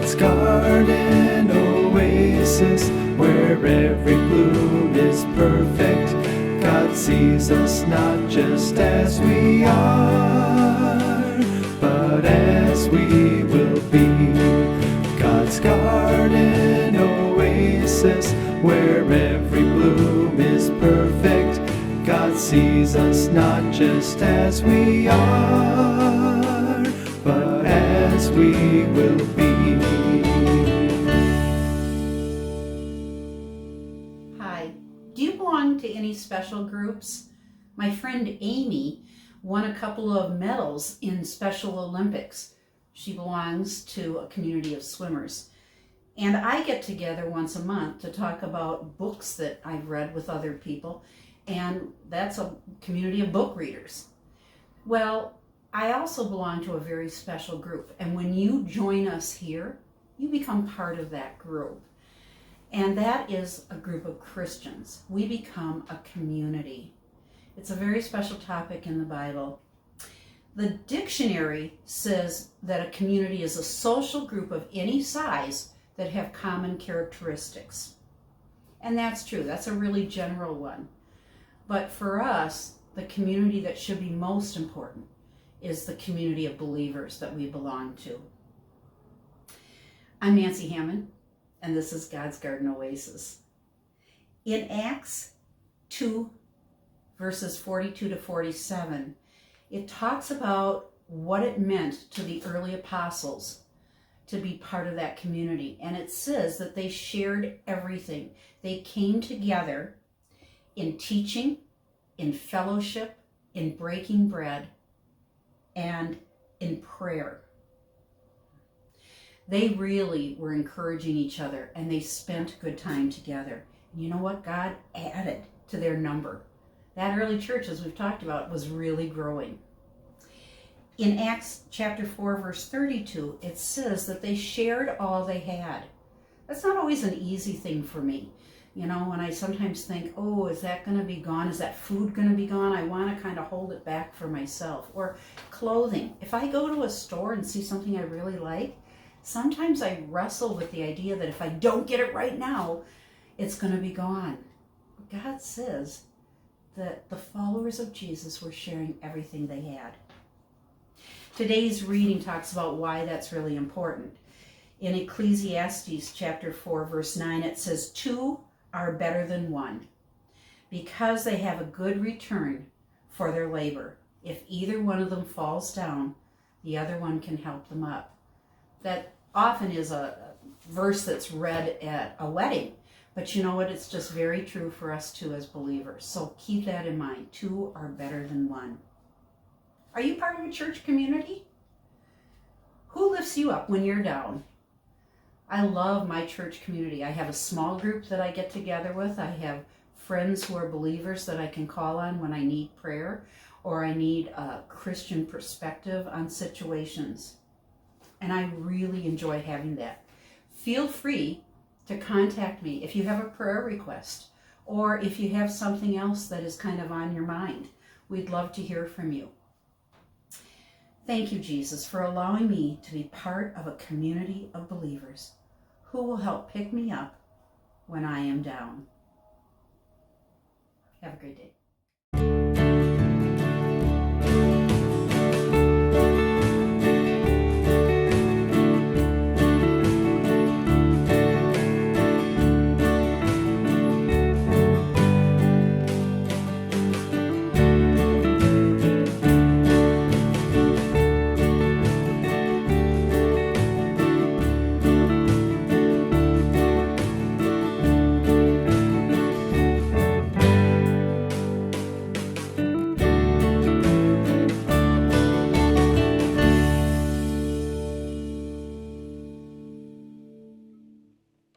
God's garden oasis, where every bloom is perfect. God sees us not just as we are, but as we will be. God's garden oasis, where every bloom is perfect. God sees us not just as we are, but as we will be. Hi, do you belong to any special groups? My friend Amy won a couple of medals in Special Olympics. She belongs to a community of swimmers. And I get together once a month to talk about books that I've read with other people, and that's a community of book readers. Well, I also belong to a very special group, and when you join us here, you become part of that group. And that is a group of Christians. We become a community. It's a very special topic in the Bible. The dictionary says that a community is a social group of any size that have common characteristics. And that's true. That's a really general one. But for us, the community that should be most important is the community of believers that we belong to. I'm Nancy Hammond, and this is God's Garden Oasis. In Acts 2, verses 42 to 47, it talks about what it meant to the early apostles to be part of that community. And it says that they shared everything. They came together in teaching, in fellowship, in breaking bread, and in prayer. They really were encouraging each other, and they spent good time together. And you know what? God added to their number. That early church, as we've talked about, was really growing. In Acts chapter 4, verse 32, it says that they shared all they had. That's not always an easy thing for me. You know, when I sometimes think, oh, is that going to be gone? Is that food going to be gone? I want to kind of hold it back for myself. Or clothing. If I go to a store and see something I really like, sometimes I wrestle with the idea that if I don't get it right now, it's going to be gone. But God says that the followers of Jesus were sharing everything they had. Today's reading talks about why that's really important. In Ecclesiastes chapter 4, verse 9, it says, 2 are better than 1, because they have a good return for their labor. If either one of them falls down, the other one can help them up. That often is a verse that's read at a wedding, but you know what? It's just very true for us too as believers. So keep that in mind. 2 are better than 1. Are you part of a church community? Who lifts you up when you're down? I love my church community. I have a small group that I get together with. I have friends who are believers that I can call on when I need prayer or I need a Christian perspective on situations. And I really enjoy having that. Feel free to contact me if you have a prayer request or if you have something else that is kind of on your mind. We'd love to hear from you. Thank you, Jesus, for allowing me to be part of a community of believers who will help pick me up when I am down. Have a great day.